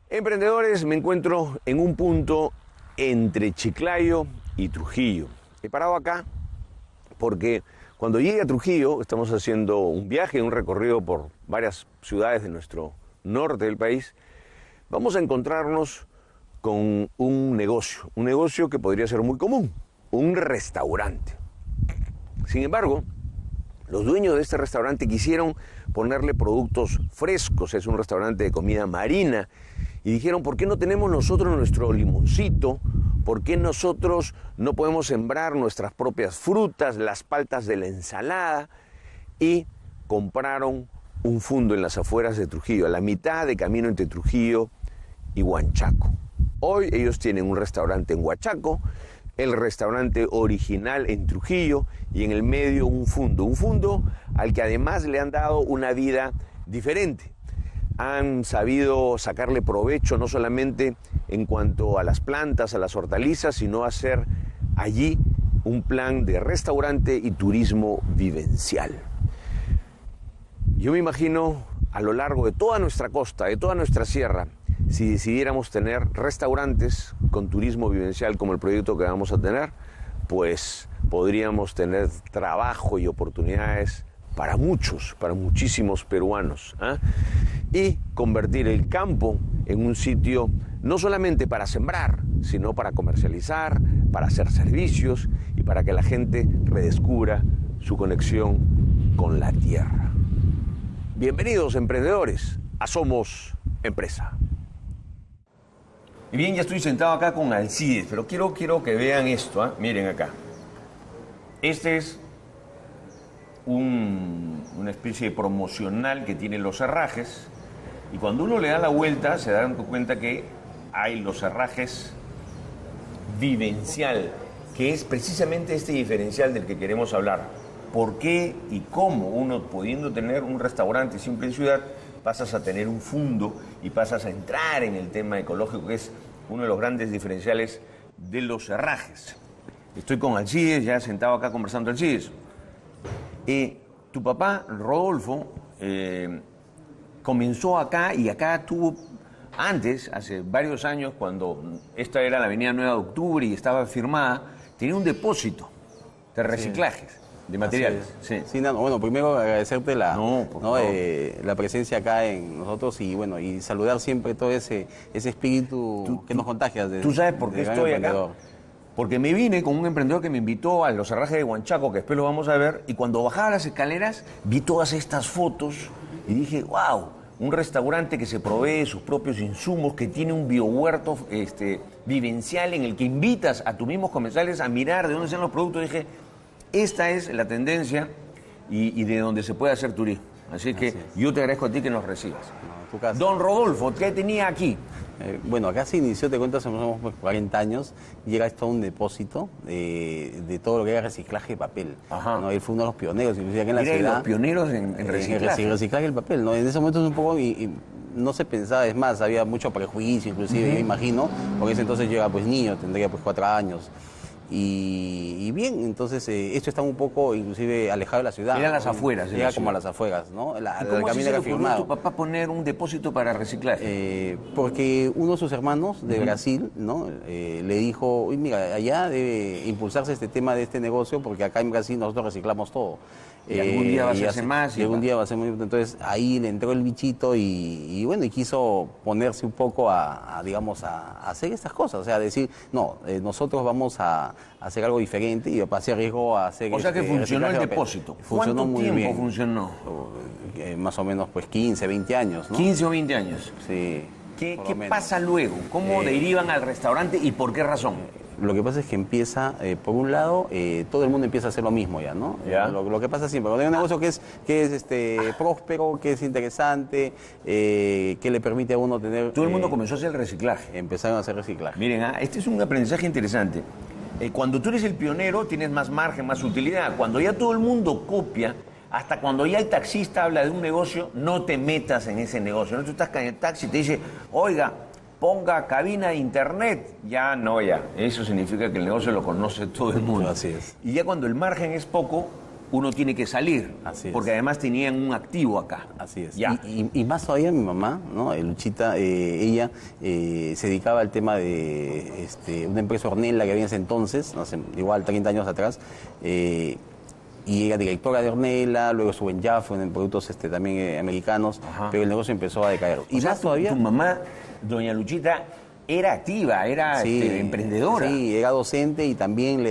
Emprendedores, me encuentro en un punto entre Chiclayo y Trujillo. He parado acá porque cuando llegue a Trujillo estamos haciendo un viaje, un recorrido por varias ciudades de nuestro norte del país. Vamos a encontrarnos con un negocio que podría ser muy común, un restaurante. Sin embargo, los dueños de este restaurante quisieron ponerle productos frescos, es un restaurante de comida marina, y dijeron, ¿por qué no tenemos nosotros nuestro limoncito? ¿Por qué nosotros no podemos sembrar nuestras propias frutas, las paltas de la ensalada? Y compraron un fundo en las afueras de Trujillo, a la mitad de camino entre Trujillo y Huanchaco. Hoy ellos tienen un restaurante en Huanchaco, el restaurante original en Trujillo y en el medio un fundo al que además le han dado una vida diferente. Han sabido sacarle provecho no solamente en cuanto a las plantas, a las hortalizas, sino hacer allí un plan de restaurante y turismo vivencial. Yo me imagino a lo largo de toda nuestra costa, de toda nuestra sierra, si decidiéramos tener restaurantes con turismo vivencial como el proyecto que vamos a tener, pues podríamos tener trabajo y oportunidades para muchísimos peruanos, ¿eh? Y convertir el campo en un sitio no solamente para sembrar, sino para comercializar, para hacer servicios y para que la gente redescubra su conexión con la tierra. Bienvenidos, emprendedores, a Somos Empresa. Y bien, ya estoy sentado acá con Alcides, pero quiero que vean esto, ¿eh? Miren acá. Este es una especie de promocional que tiene los herrajes, y cuando uno le da la vuelta se dan cuenta que hay los herrajes vivencial, que es precisamente este diferencial del que queremos hablar. ¿Por qué y cómo uno, pudiendo tener un restaurante siempre en ciudad, pasas a tener un fundo y pasas a entrar en el tema ecológico, que es uno de los grandes diferenciales de los herrajes? Estoy con Alcides, ya sentado acá conversando. Alcides, tu papá, Rodolfo, comenzó acá, y acá tuvo antes, hace varios años, cuando esta era la avenida 9 de Octubre y estaba firmada, tenía un depósito de reciclajes, de materiales. Sí. Sí, bueno, primero agradecerte la presencia acá en nosotros y bueno, y saludar siempre todo ese espíritu que nos contagia. ¿Tú sabes por qué estoy acá? Porque me vine con un emprendedor que me invitó a los herrajes de Huanchaco, que después lo vamos a ver, y cuando bajaba las escaleras vi todas estas fotos y dije, wow, un restaurante que se provee sus propios insumos, que tiene un biohuerto vivencial en el que invitas a tus mismos comensales a mirar de dónde salen los productos. Dije, esta es la tendencia y de donde se puede hacer turismo. Así que yo te agradezco a ti que nos recibas. Tu casa. Don Rodolfo, ¿qué tenía aquí? Bueno, acá se inició, te cuento, hace 40 años, llega esto a un depósito de todo lo que era reciclaje de papel. Ajá. ¿no? Él fue uno de los pioneros, inclusive acá en la ciudad. Los pioneros en reciclaje. En reciclaje del papel, ¿no? En ese momento es un poco, y no se pensaba, es más, había mucho prejuicio, inclusive, yo me imagino, porque ese entonces yo era pues niño, tendría pues 4 años. Y bien, entonces esto está un poco inclusive alejado de la ciudad. Era a las afueras. Era como a las afueras, ¿no? ¿Cómo se le ocurrió a tu papá poner un depósito para reciclaje? Porque uno de sus hermanos de Brasil, ¿no? Le dijo, uy, mira, allá debe impulsarse este tema de este negocio, porque acá en Brasil nosotros reciclamos todo. Y algún día va a hacerse más. Y algún día va a ser muy... Entonces ahí le entró el bichito y bueno, y quiso ponerse un poco digamos, a hacer estas cosas. O sea, decir, no, nosotros vamos a hacer algo diferente, y papá se arriesgó a hacer... O sea que funcionó el depósito. Funcionó muy bien. ¿Cuánto tiempo funcionó? Más o menos pues 15, 20 años, ¿no? 15 o 20 años. Sí. ¿Qué pasa luego? ¿Cómo derivan al restaurante y por qué razón? Lo que pasa es que empieza, por un lado, todo el mundo empieza a hacer lo mismo ya, ¿no? ¿Ya? Lo que pasa siempre, cuando hay un negocio que es próspero, que es interesante, que le permite a uno tener... Todo el mundo comenzó a hacer el reciclaje. Empezaron a hacer reciclaje. Miren, este es un aprendizaje interesante. Cuando tú eres el pionero, tienes más margen, más utilidad. Cuando ya todo el mundo copia, hasta cuando ya el taxista habla de un negocio, no te metas en ese negocio. No, tú estás en el taxi y te dice, oiga, ponga cabina de internet. Ya no, ya. Eso significa que el negocio lo conoce todo el mundo. Así es. Y ya cuando el margen es poco, uno tiene que salir. Así es. Porque además tenían un activo acá. Así es. Ya. Y más todavía mi mamá, ¿no? Luchita, ella se dedicaba al tema de una empresa Ornella que había en ese entonces, no sé, igual 30 años atrás, y era directora de Ornella, luego estuvo en Jafra, en productos también americanos, Ajá. pero el negocio empezó a decaer. Y O sea, más todavía... tu mamá, doña Luchita, era activa, era emprendedora. Sí, era docente y también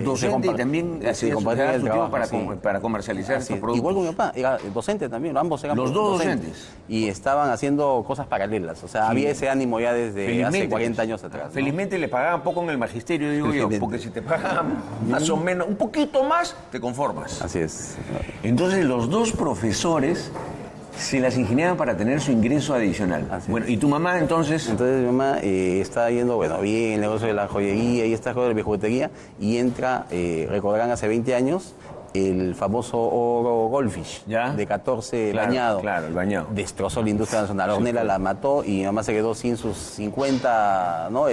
Docente y también hacía compartía el su trabajo tiempo para comercializar Así estos es. productos. Igual con mi papá, era docente también, ambos eran Los dos docentes. Y estaban haciendo cosas paralelas, o sea, había ese ánimo ya desde hace 40 años atrás, ¿no? Felizmente le pagaban poco en el magisterio, digo yo, Felizmente. porque si te pagaban más o menos, un poquito más, te conformas. Así es. Entonces los dos profesores se las ingeniaban para tener su ingreso adicional. Así Bueno, es. ¿y tu mamá entonces? Entonces mi mamá está yendo, bueno, bien el negocio de la joyería y estas cosas de la bijutería y entra, recordarán hace 20 años, el famoso oro Goldfish, ¿Ya? de 14 Claro, bañado. claro, el bañado. Destrozó la industria nacional. Ornella la mató y mi mamá se quedó sin sus 50, ¿no?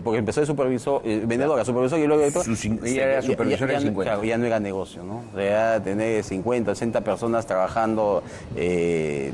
Porque empezó de supervisor, vendedora, supervisor y luego director. Ella era supervisora de 50. Claro, ya no era negocio, ¿no? O sea, ya tener 50, 60 personas trabajando,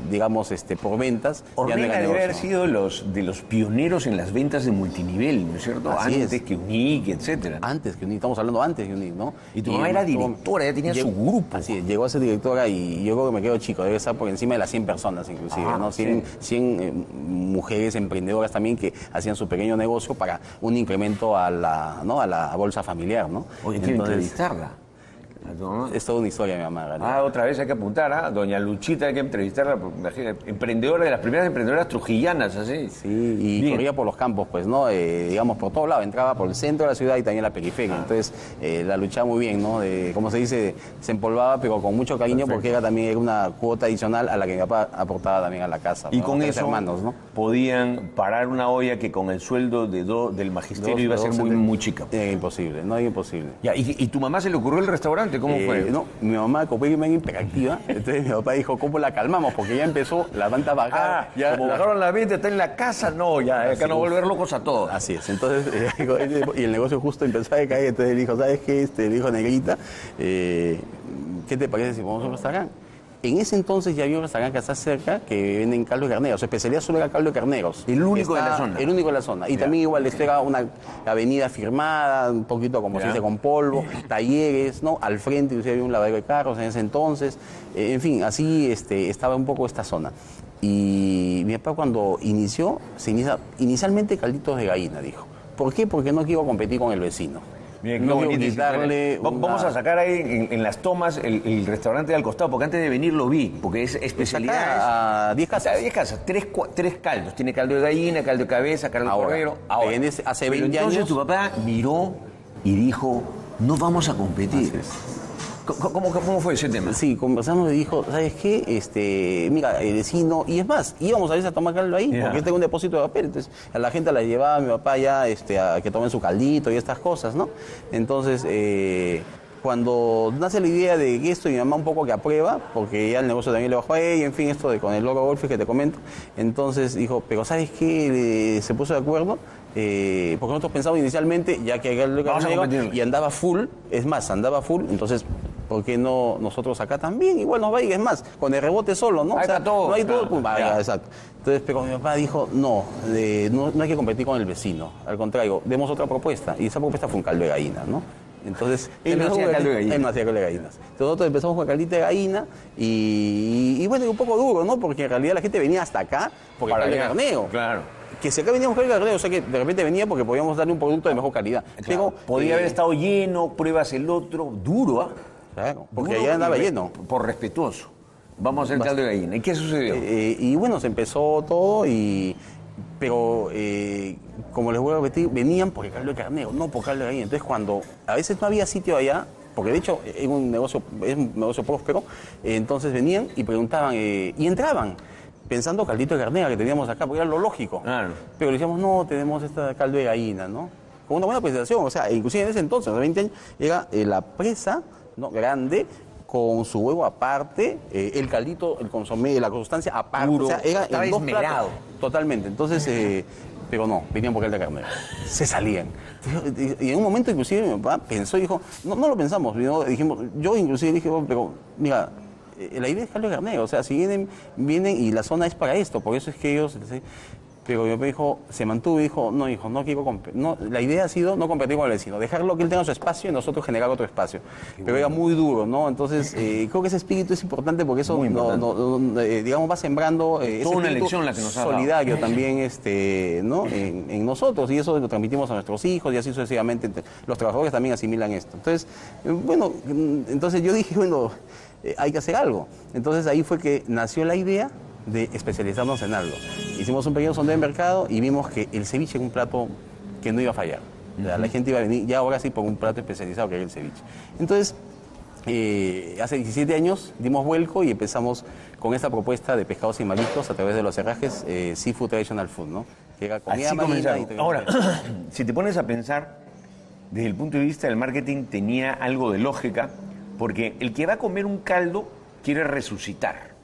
digamos, por ventas. ya no Ornella era debe negocio. haber sido de los pioneros en las ventas de multinivel, ¿no es cierto? Así Antes es. que Unique, etcétera. Antes que UNIC, estamos hablando antes de UNIC, ¿no? Y tu mamá era directora, ya tenía su grupo. Así es, llegó a ser directora y yo creo que me quedo chico, debe estar por encima de las 100 personas inclusive, Ah, ¿no? sí. 100 mujeres emprendedoras también que hacían su pequeño negocio para un incremento a la bolsa familiar, ¿no? Oye, quiero entrevistarla. A tu mamá. Es toda una historia mi mamá, ¿verdad? Ah, otra vez hay que apuntar, ¿ah? Doña Luchita hay que entrevistarla, porque, imagínate, emprendedora de las primeras emprendedoras trujillanas, así. Sí, y Bien. corría por los campos, pues, ¿no? Digamos, por todos lados, entraba por el centro de la ciudad y también la periferia. Entonces, la luchaba muy bien, ¿no? Como se dice, se empolvaba, pero con mucho cariño, Perfecto. porque también era una cuota adicional a la que mi papá aportaba también a la casa. Y ¿no? con 3 eso hermanos, ¿no? podían parar una olla que con el sueldo del magisterio Dos- iba a ser dos- muy, muy chica. Era imposible, no era imposible. Ya, ¿y tu mamá se le ocurrió el restaurante? ¿Cómo fue? No, mi mamá, como era bien hiperactiva, entonces mi papá dijo, ¿cómo la calmamos? Porque ya empezó la venta a bajar. Ya, como bajaron la venta, está en la casa, no, ya, acá no volver locos a todos. Así es, entonces, y el negocio justo empezó a decaer, entonces él dijo, ¿sabes qué? Le dijo Negrita, ¿qué te parece si vamos a un restaurante? En ese entonces ya había un restaurante que está cerca que venden caldo de carneros. Su especialidad solo era caldo de carneros. El único de la zona. El único de la zona. Y Ya. también igual esto era una avenida firmada, un poquito como Ya. se dice con polvo, talleres, ¿no? Al frente inclusive había un lavadero de carros en ese entonces. En fin, así estaba un poco esta zona. Y mi papá cuando inició, inicialmente calditos de gallina, dijo. ¿Por qué? Porque no quiero competir con el vecino. Bien, qué no quiero bonito. quitarle Vamos a sacar ahí en las tomas el restaurante de al costado, porque antes de venir lo vi, porque es especialidad. a 10 casas. 10 casas, tres caldos. Tiene caldo de gallina, caldo de cabeza, caldo de Ahora, cordero. hace Pero 20 entonces años- tu papá miró y dijo, no vamos a competir. Así es. ¿Cómo fue ese tema? Sí, conversamos y dijo, ¿sabes qué? Mira, el vecino, y es más, íbamos a veces a tomar caldo ahí, Ya. porque tengo un depósito de papel, entonces a la gente la llevaba a mi papá ya a que tomen su caldito y estas cosas, ¿no? Entonces, cuando nace la idea de que esto, y mi mamá un poco que aprueba, porque ya el negocio también le bajó a ella, en fin, esto con el oro Golf que te comento, entonces dijo, pero ¿sabes qué? Se puso de acuerdo, porque nosotros pensamos inicialmente, ya que el Vamos a competir. y andaba full, es más, andaba full, entonces, ¿por qué no nosotros acá también? Igual nos va a ir, es más, con el rebote solo, ¿no? Ahí está todo, no hay claro, todo, pum, ya. ya, exacto. Entonces, pero mi papá dijo, no hay que competir con el vecino, al contrario, demos otra propuesta, y esa propuesta fue un caldo de gallina, ¿no? Entonces, Él no empezó hacía con caldo de gallina. Él no hacía caldo de gallinas. Entonces nosotros empezamos con caldito de gallina y bueno, y un poco duro, ¿no? Porque en realidad la gente venía hasta acá por el Para caldo de allá. carneo. Claro. Que si acá veníamos con el carneo, o sea que de repente venía porque podíamos darle un producto de mejor calidad. Pero podía haber estado lleno, pruebas el otro, duro, ¿ah? Claro, porque Duro allá andaba y lleno. Por respetuoso. Vamos a hacer caldo de gallina. ¿Y qué sucedió? Y bueno, se empezó todo pero como les voy a repetir, venían por el caldo de carnero, no por caldo de gallina. Entonces cuando a veces no había sitio allá, porque de hecho es un negocio próspero, entonces venían y preguntaban, y entraban, pensando caldito de carnera que teníamos acá, porque era lo lógico. Claro. Pero le decíamos, no, tenemos este caldo de gallina, ¿no? Con una buena presentación, o sea, inclusive en ese entonces, hace 20 años, era la presa, ¿no? Grande, con su huevo aparte, el caldito, el consomé, la constancia aparte. Puro, O sea, era estaba en dos esmerado. platos. Totalmente. Entonces, pero no, venían por caldo de carnero. Se salían. Y en un momento inclusive mi papá pensó y dijo, no lo pensamos, ¿no? Dijimos, yo inclusive dije, oh, pero mira, la idea es caldo de carnero, o sea, si vienen y la zona es para esto, por eso es que ellos... Pero mi papá dijo, se mantuvo y dijo, no hijo, no quiero competir. No, la idea ha sido no competir con el vecino, dejarlo que él tenga su espacio y nosotros generar otro espacio. Pero era muy duro, ¿no? Entonces, creo que ese espíritu es importante porque eso, digamos, va sembrando ese una espíritu lección la que nos ha solidario dado. también ¿no? en nosotros, y eso lo transmitimos a nuestros hijos y así sucesivamente. Los trabajadores también asimilan esto. Entonces, bueno, entonces yo dije, bueno, hay que hacer algo. Entonces ahí fue que nació la idea de especializarnos en algo. Hicimos un pequeño sondeo de mercado y vimos que el ceviche era un plato que no iba a fallar. O sea, la gente iba a venir ya ahora sí por un plato especializado que era el ceviche. Entonces, hace 17 años dimos vuelco y empezamos con esta propuesta de pescados y mariscos a través de los herrajes Seafood Traditional Food, ¿no? Que era comida marina. Ahora, si te pones a pensar, desde el punto de vista del marketing tenía algo de lógica, porque el que va a comer un caldo quiere resucitar.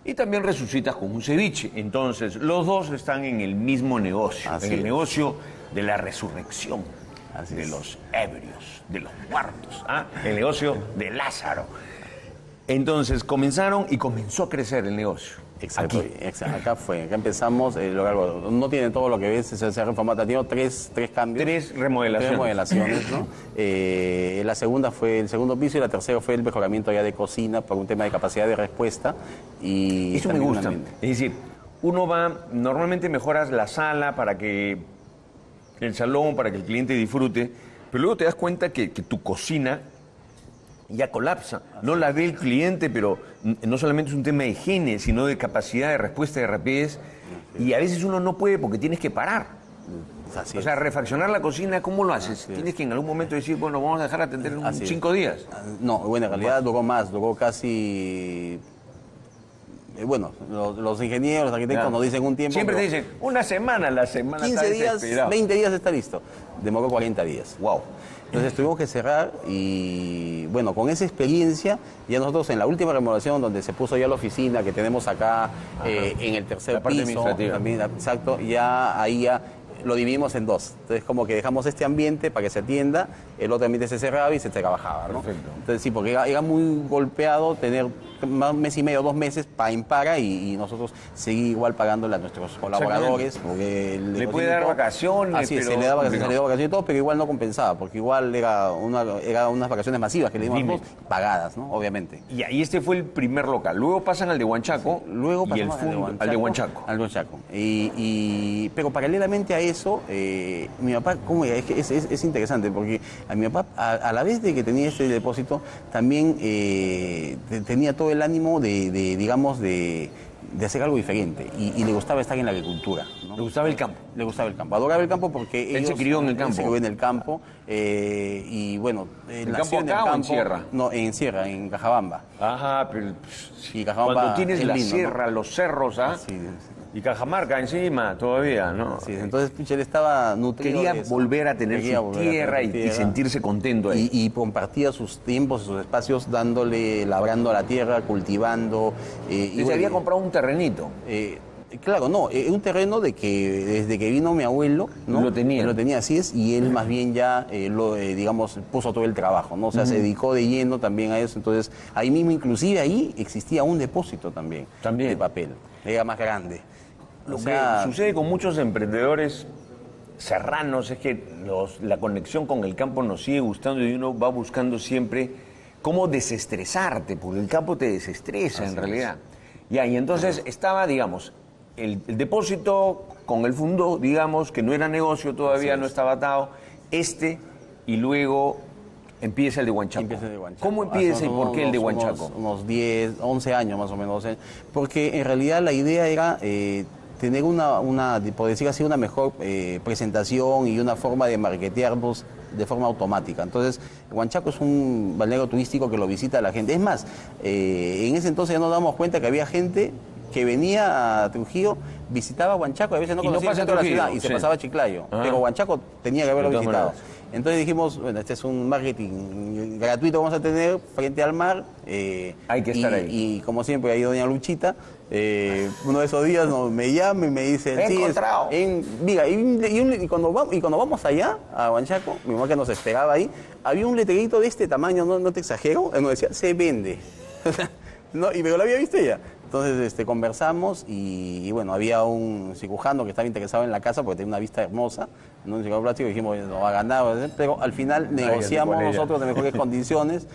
Y también resucitas con un ceviche. Entonces, los dos están en el mismo negocio, Así en el es. negocio de la resurrección, Así de es. los ebrios, de los muertos, el negocio de Lázaro. Entonces, comenzaron y comenzó a crecer el negocio. Exacto, Aquí. acá empezamos, no tiene todo lo que ves, se ha reformado, ha tenido tres cambios. Tres remodelaciones. Tres remodelaciones, ¿no? La segunda fue el segundo piso y la tercera fue el mejoramiento ya de cocina por un tema de capacidad de respuesta. Y Eso me también gusta. Es decir, uno va, normalmente mejoras la sala para que el salón, para que el cliente disfrute, pero luego te das cuenta que tu cocina ya colapsa. No la ve el cliente, pero no solamente es un tema de higiene, sino de capacidad de respuesta, de rapidez. Y a veces uno no puede porque tienes que parar. Así O sea, refaccionar la cocina, ¿cómo lo haces? Así es. Tienes que en algún momento decir, bueno, vamos a dejar atender en Así es. 5 días. No, bueno, en realidad duró más, duró casi... Bueno, los ingenieros, los arquitectos Ya. nos dicen un tiempo. Siempre te pero dicen, una semana, la semana 15 está días, desesperado. 20 días está listo. Demoró 40 días. Wow. Entonces tuvimos que cerrar y bueno, con esa experiencia, ya nosotros en la última remodelación donde se puso ya la oficina que tenemos acá en el tercer La parte piso, administrativa. también, exacto, ya ahí ya lo dividimos en dos. Entonces como que dejamos este ambiente para que se atienda, el otro ambiente se cerraba y se trabajaba, ¿no? Perfecto. Entonces sí, porque era muy golpeado tener más un mes y medio, 2 meses en para y nosotros seguir igual pagándole a nuestros colaboradores. Porque Le puede dar vacaciones, así es, pero se le daba complicado. vacaciones y todo, pero igual no compensaba, porque igual era unas vacaciones masivas que le dimos Dime. nosotros, pagadas, ¿no? Obviamente. Y ahí este fue el primer local. Luego pasan al de Huanchaco Luego y el pasamos fondo, al de Huanchaco. Al de Huanchaco. Pero paralelamente a eso, mi papá, es que es interesante, porque a mi papá, a la vez de que tenía este depósito, también tenía todo el ánimo digamos, de hacer algo diferente. Y le gustaba estar en la agricultura, ¿no? Le gustaba el campo. Le gustaba el campo, adoraba el campo porque Él se crió en el campo. Él se crió en el campo y bueno, ¿En nació campo acá o en sierra? No, en sierra, en Cajabamba. Ajá, pero Y Cajabamba cuando tienes es la lindo, ¿no? sierra, los cerros, Sí, y Cajamarca encima todavía, ¿no? sí, entonces pucha, él estaba nutrido Quería de eso. volver a tener Quería su volver a tierra tener y tierra. sentirse contento ahí. Y compartía sus tiempos y sus espacios labrando la tierra, cultivando. Entonces había comprado un terrenito. Claro, no, un terreno de que desde que vino mi abuelo, ¿no? Lo tenía. Él lo tenía, así es, y él más bien ya, digamos, puso todo el trabajo, ¿no? O sea, se dedicó de lleno también a eso, entonces ahí mismo, inclusive ahí existía un depósito también. También. De papel, era más grande. Lo O sea, que sucede con muchos emprendedores serranos es que la conexión con el campo nos sigue gustando y uno va buscando siempre cómo desestresarte, porque el campo te desestresa en realidad. Ya, y entonces estaba, digamos, el depósito con el fondo, digamos, que no era negocio todavía, Así no es. estaba atado, y luego empieza el de Huanchaco. Empieza el de Huanchaco. ¿Cómo empieza Hace y por qué el de unos- Huanchaco? Unos 10, 11 años más o menos. Porque en realidad la idea era tener por decir así, una mejor presentación y una forma de marketearnos de forma automática. Entonces, Huanchaco es un balneario turístico que lo visita la gente. Es más, en ese entonces ya nos damos cuenta que había gente que venía a Trujillo, visitaba Huanchaco, a veces no Y no conocía el pasa centro de la Trujillo, ciudad y se sí. pasaba a Chiclayo. Ajá. Pero Huanchaco tenía que haberlo De todas visitado. maneras. Entonces dijimos, bueno, este es un marketing gratuito que vamos a tener frente al mar. Hay que estar ahí. Y como siempre, ahí doña Luchita Uno de esos días me llama y me dice, He encontrado. Mira, y cuando vamos allá, a Huanchaco, mi mamá que nos esperaba ahí, había un letrerito de este tamaño, no te exagero, nos decía, se vende. No, pero lo había visto ella. Entonces conversamos y bueno, había un cirujano que estaba interesado en la casa porque tenía una vista hermosa, ¿no? Un cirujano plástico, dijimos, no va a ganar, pero al final negociamos nosotros de mejores condiciones.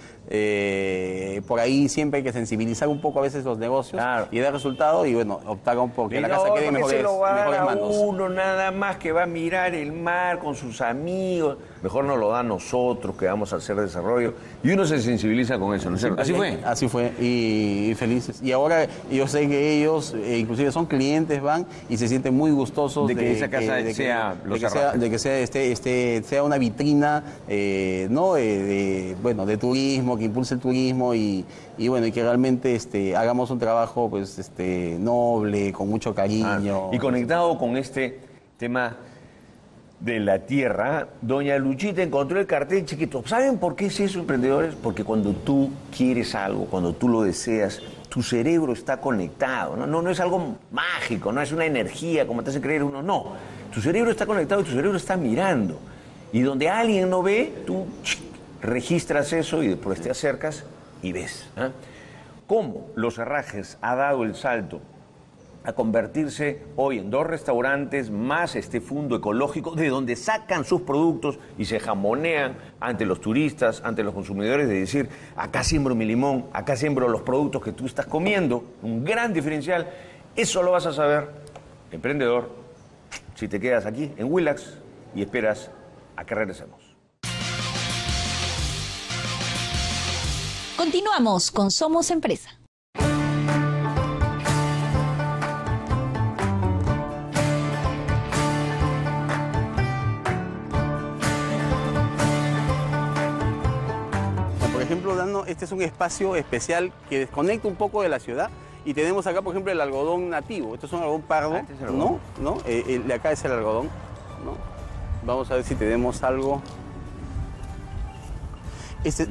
Por ahí siempre hay que sensibilizar un poco a veces los negocios y dar resultado y bueno, optaron porque la casa quede en mejores manos. Uno nada más que va a mirar el mar con sus amigos. Mejor nos lo da a nosotros que vamos a hacer desarrollo. Y uno se sensibiliza con eso, ¿no es cierto? Así fue. Así fue, y felices. Y ahora yo sé que ellos, inclusive son clientes, van y se sienten muy gustosos de que esa casa sea una vitrina, ¿no? Bueno, de turismo, que impulse el turismo y bueno, y que realmente hagamos un trabajo pues noble, con mucho cariño. Y conectado con este tema de la tierra, doña Luchita encontró el cartel chiquito. ¿Saben por qué es eso, emprendedores? Porque cuando tú quieres algo, cuando tú lo deseas, tu cerebro está conectado. No es algo mágico, no es una energía como te hace creer uno. No, tu cerebro está conectado y tu cerebro está mirando. Y donde alguien no ve, tú registras eso y después te acercas y ves. ¿Cómo Los Herrajes ha dado el salto a convertirse hoy en 2 restaurantes más este fondo ecológico de donde sacan sus productos y se jamonean ante los turistas, ante los consumidores, de decir, acá siembro mi limón, acá siembro los productos que tú estás comiendo, un gran diferencial? Eso lo vas a saber, emprendedor, si te quedas aquí en Willax y esperas a que regresemos. Continuamos con Somos Empresa. Por ejemplo, Dano, este es un espacio especial que desconecta un poco de la ciudad y tenemos acá, por ejemplo, el algodón nativo. Esto es un algodón pardo, este es el algodón. ¿no? El de acá es el algodón, ¿no? Vamos a ver si tenemos algo. Esta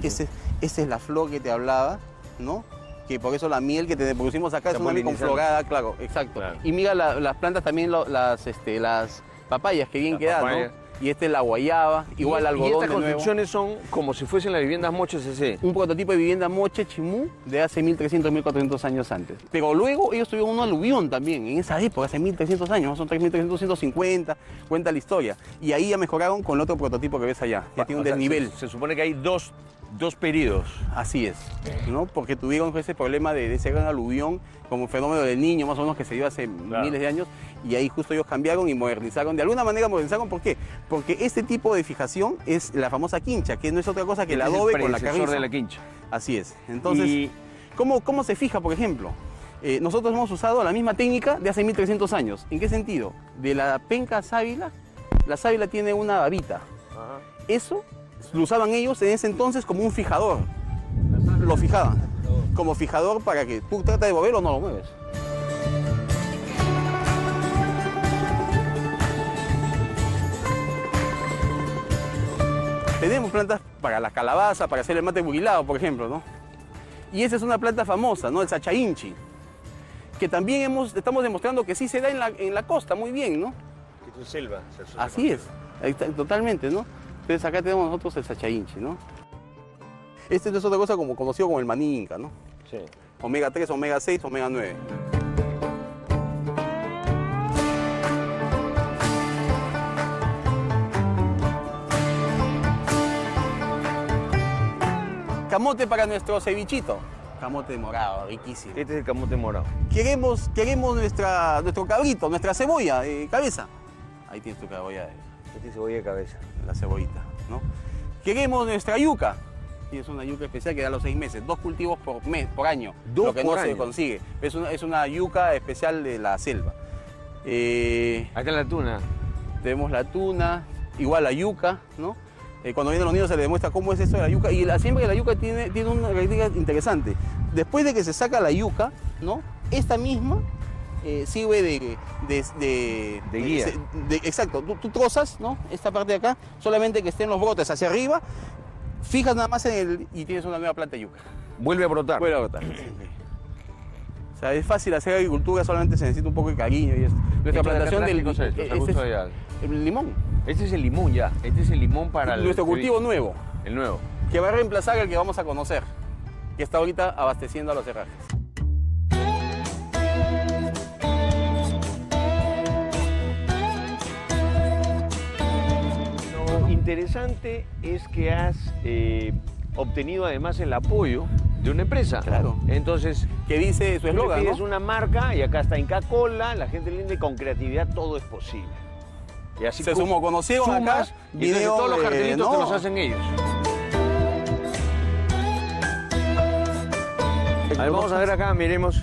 es la flor que te hablaba, ¿no? Que por eso la miel que te producimos acá es una miel conflorada, claro, exacto. Claro. Y mira las plantas también, las papayas que bien quedan, ¿no? Y esta es la guayaba, igual algodón. Y estas construcciones son como si fuesen las viviendas moches ese. Un prototipo de vivienda moche chimú de hace 1300, 1400 años antes. Pero luego ellos tuvieron un aluvión también, en esa época, hace 1300 años, son 3300, 150, cuenta la historia. Y ahí ya mejoraron con el otro prototipo que ves allá, ya tiene un desnivel. Se supone que hay dos periodos. Así es, ¿no? Porque tuvieron ese problema de ese gran aluvión como un fenómeno del Niño, más o menos, que se dio hace miles de años, y ahí justo ellos cambiaron y modernizaron. De alguna manera modernizaron, ¿por qué? Porque este tipo de fijación es la famosa quincha, que no es otra cosa que el adobe con la carrizo. De la quincha. Así es. Entonces, ¿cómo se fija, por ejemplo? Nosotros hemos usado la misma técnica de hace 1300 años. ¿En qué sentido? De la penca sábila, la sábila tiene una babita. Ajá. Eso lo usaban ellos en ese entonces como un fijador. Lo fijaban como fijador para que tú tratas de moverlo o no lo mueves. Tenemos plantas para la calabaza, para hacer el mate burilado, por ejemplo, ¿no? Y esa es una planta famosa, ¿no? El sachainchi, que también estamos demostrando que sí se da en la costa muy bien, ¿no? Que es selva. Así es, totalmente, ¿no? Entonces acá tenemos nosotros el sachainchi, ¿no? Este es otra cosa como conocido como el maní inca, ¿no? Sí. Omega 3, omega 6, omega 9. Camote para nuestro cevichito. Camote morado, riquísimo. Este es el camote morado. Queremos nuestro cabrito, nuestra cebolla de cabeza. Ahí tienes tu cebolla. Esta es cebolla de cabeza. La cebollita, ¿no? Queremos nuestra yuca. Y es una yuca especial que da los 6 meses. 2 cultivos por año. Lo que no se consigue. Es una yuca especial de la selva. Acá la tuna. Tenemos la tuna, igual la yuca, ¿no? Cuando vienen los niños se les demuestra cómo es esto de la yuca. Y la siembra de la yuca tiene una característica interesante. Después de que se saca la yuca, ¿no? Esta misma sirve de guía. Exacto. Tú trozas, ¿no? Esta parte de acá, solamente que estén los brotes hacia arriba, fijas nada más y tienes una nueva planta de yuca. Vuelve a brotar. Vuelve a brotar. O sea, es fácil hacer agricultura, solamente se necesita un poco de cariño y esto. Nuestra plantación del ¿Qué cosa es esto? este es el limón. Este es el limón ya. Este es el limón para el Nuestro cultivo ceviche. nuevo, El nuevo. que va a reemplazar al que vamos a conocer, que está ahorita abasteciendo a los herrajes. Lo interesante es que has obtenido además el apoyo de una empresa. Claro. Entonces, Que dice su tú le eslogan, pides ¿no? una marca y acá está Inca Kola, la gente linda y con creatividad todo es posible. Y así Se sumó, conocieron acá, sumas, y entonces vinieron, todos los cartelitos no. te los hacen ellos. A ver, vamos a ver acá, miremos.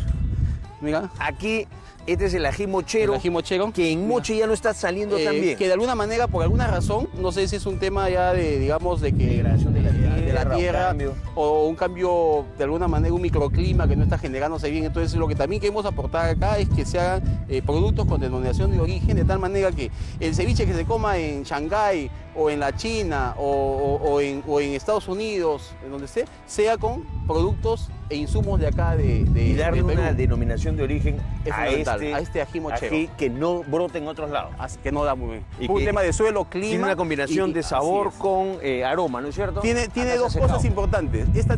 Mira, Aquí, este es el ají mochero, el ají mochero. que en Moche ya no está saliendo tan bien. Que de alguna manera, por alguna razón, no sé si es un tema ya de, digamos, de que Degradación de la tierra, un tierra, cambio. o un cambio, de alguna manera, un microclima que no está generándose bien. Entonces, lo que también queremos aportar acá es que se hagan productos con denominación de origen, de tal manera que el ceviche que se coma en Shanghái, o en la China, o en Estados Unidos, en donde esté, sea con productos e insumos de acá Y darle de Perú. una denominación de origen Es a fundamental, este, a este ají mochero. ají que no brote en otros lados. Así que no da muy bien. Y Un que tema de suelo, clima. Tiene una combinación y- de sabor así es. con aroma, ¿no es cierto? Tiene Acá se ha dos secado. cosas importantes. Este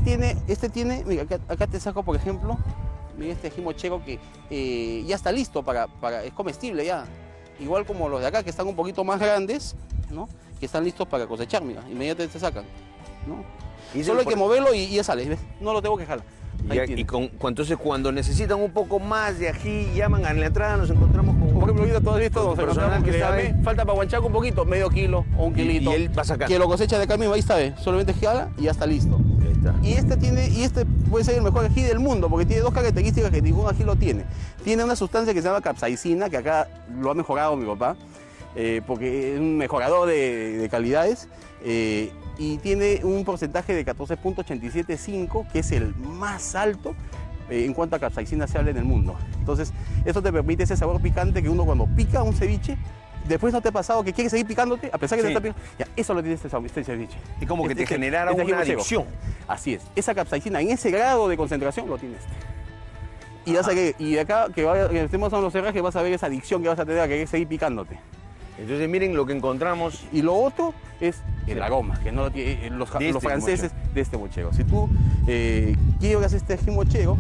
tiene, mira, acá te saco, por ejemplo, mira este ají mochero que ya está listo es comestible ya. Igual como los de acá que están un poquito más grandes, ¿no? Que están listos para cosechar, mira, inmediatamente se sacan, ¿no? Y Solo hay por- que moverlo y ya sale, ¿ves? No lo tengo que jalar. Ahí tiene. Entonces cuando necesitan un poco más de ají, llaman a la entrada, nos encontramos con Por ejemplo, ahorita todo esto con nos tu personal encontramos que que está ahí. falta para guanchaco un poquito, medio kilo o un kilito. y él va a sacar. Que lo cosecha de acá mismo, ahí está, ¿ves? Solamente jala y ya está listo. Ahí está. Y este puede ser el mejor ají del mundo porque tiene dos características que ningún ají lo tiene. Tiene una sustancia que se llama capsaicina, que acá lo ha mejorado mi papá, porque es un mejorador de calidades, y tiene un porcentaje de 14.875, que es el más alto en cuanto a capsaicina se habla en el mundo. Entonces, eso te permite ese sabor picante que uno cuando pica un ceviche, después no te ha pasado que quieres seguir picándote, a pesar que Sí. te está picando. Ya, eso lo tiene este ceviche. Y como que te generara ají una mochero. adicción. Así es. Esa capsaicina en ese grado de concentración lo tiene este. Y ya sé y de acá que estemos a los herrajes vas a ver esa adicción que vas a tener a querer seguir picándote. Entonces miren lo que encontramos. Y lo otro es el aroma, que no lo tiene, los De este franceses de este mochero. Si tú quiebras este ají mochero,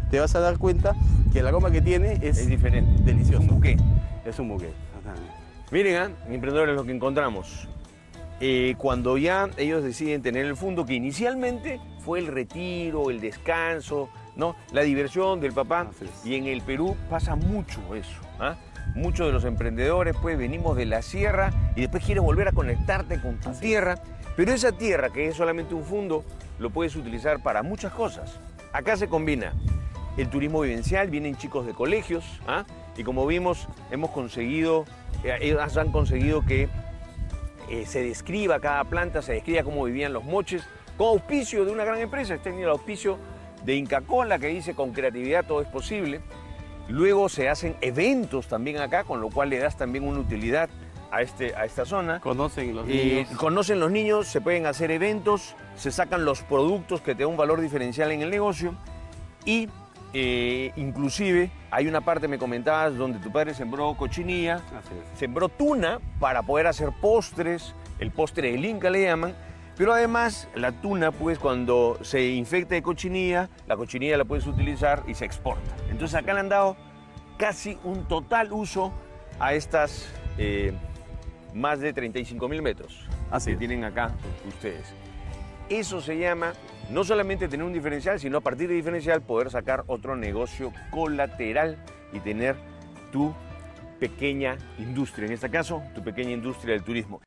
te vas a dar cuenta que el aroma que tiene Es diferente. delicioso. Un buqué. Es un buque. Miren, emprendedores, lo que encontramos. Cuando ya ellos deciden tener el fondo, que inicialmente fue el retiro, el descanso, ¿no? La diversión del papá. Así es. Y en el Perú pasa mucho eso. ¿Ah? Muchos de los emprendedores, pues, venimos de la sierra y después quieres volver a conectarte con tu tierra. Pero esa tierra, que es solamente un fondo, lo puedes utilizar para muchas cosas. Acá se combina el turismo vivencial, vienen chicos de colegios, ¿ah? Y como vimos, hemos conseguido, ellos han conseguido que se describa cada planta, se describa cómo vivían los moches, con auspicio de una gran empresa. Este es el auspicio de Inca Kola, que dice con creatividad todo es posible. Luego se hacen eventos también acá, con lo cual le das también una utilidad a esta zona. Conocen los niños. Conocen los niños, se pueden hacer eventos, se sacan los productos que te dan un valor diferencial en el negocio y inclusive hay una parte, me comentabas, donde tu padre sembró cochinilla, Así es. sembró tuna para poder hacer postres, el postre del Inca le llaman, pero además la tuna, pues cuando se infecta de cochinilla, la cochinilla la puedes utilizar y se exporta. Entonces acá le han dado casi un total uso a estas más de 35.000 metros Así que es. tienen acá ustedes. Eso se llama no solamente tener un diferencial, sino a partir de diferencial poder sacar otro negocio colateral y tener tu pequeña industria, en este caso, tu pequeña industria del turismo.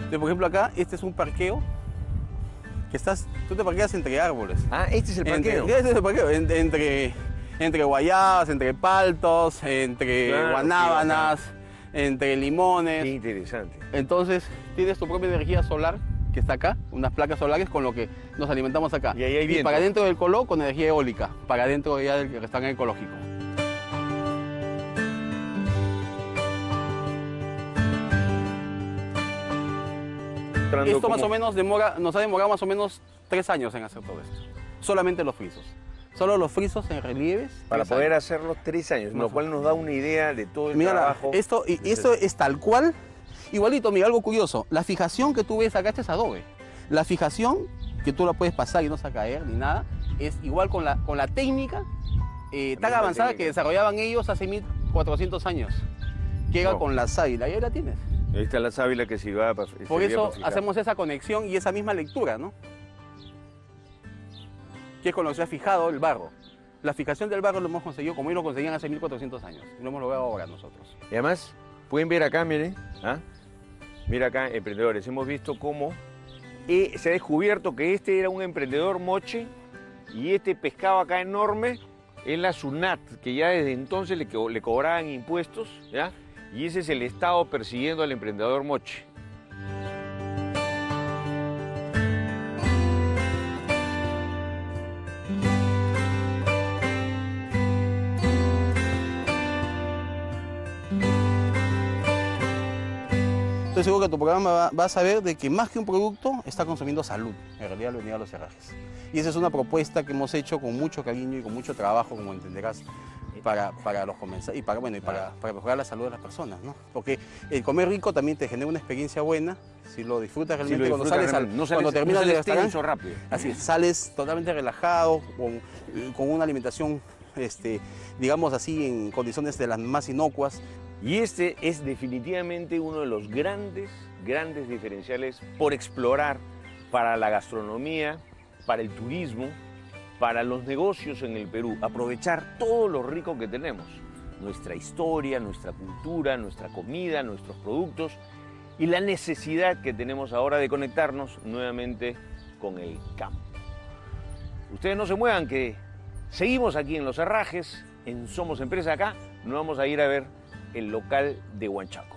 Entonces, por ejemplo, acá, este es un parqueo que tú te parqueas entre árboles. Ah, este es el parqueo. Este es el parqueo, entre guayabas, entre paltos, entre Claro, guanábanas, entre limones. Qué interesante. Entonces, tienes tu propia energía solar que está acá, unas placas solares con lo que nos alimentamos acá. Y ahí hay viento. para dentro del coló con energía eólica, para dentro ya del restaurante ecológico. mostrando Esto cómo... más o menos nos ha demorado más o menos 3 años en hacer todo esto. Solamente los frisos. Solo los frisos en relieves. Para 3 poder años. hacerlos 3 años, Más lo o cual nos da una idea de todo el Mira, trabajo. esto es tal cual. Igualito, mira, algo curioso. La fijación que tú ves acá, este es adobe. La fijación, que tú la puedes pasar y no se va a caer ni nada, es igual con la técnica tan misma avanzada técnica. que desarrollaban ellos hace 1400 años. Que era Wow. con la sábila. Y ahí la tienes. Ahí está la sábila que se iba para Por eso hacemos esa conexión y esa misma lectura, ¿no? Que es con lo que se ha fijado el barro. La fijación del barro lo hemos conseguido como ellos lo conseguían hace 1400 años. Y lo hemos logrado ahora nosotros. Y además, pueden ver acá, miren, ¿ah? Mira acá, emprendedores, hemos visto cómo se ha descubierto que este era un emprendedor moche y este pescado acá enorme es la SUNAT, que ya desde entonces le cobraban impuestos, ¿ya? Y ese es el Estado persiguiendo al emprendedor moche. Estoy seguro que tu programa vas a ver de que más que un producto está consumiendo salud, en realidad el venir a los herrajes. Y esa es una propuesta que hemos hecho con mucho cariño y con mucho trabajo, como entenderás, para los comensales y para mejorar la salud de las personas, ¿no? Porque el comer rico también te genera una experiencia buena, si lo disfrutas realmente, cuando terminas de restaurante, rápido. así es, sales totalmente relajado, con una alimentación, digamos así, en condiciones de las más inocuas. Y este es definitivamente uno de los grandes diferenciales por explorar para la gastronomía, para el turismo, para los negocios en el Perú. Aprovechar todo lo rico que tenemos. Nuestra historia, nuestra cultura, nuestra comida, nuestros productos y la necesidad que tenemos ahora de conectarnos nuevamente con el campo. Ustedes no se muevan, que seguimos aquí en Los Herrajes, en Somos Empresa. Acá nos vamos a ir a ver el local de Huanchaco.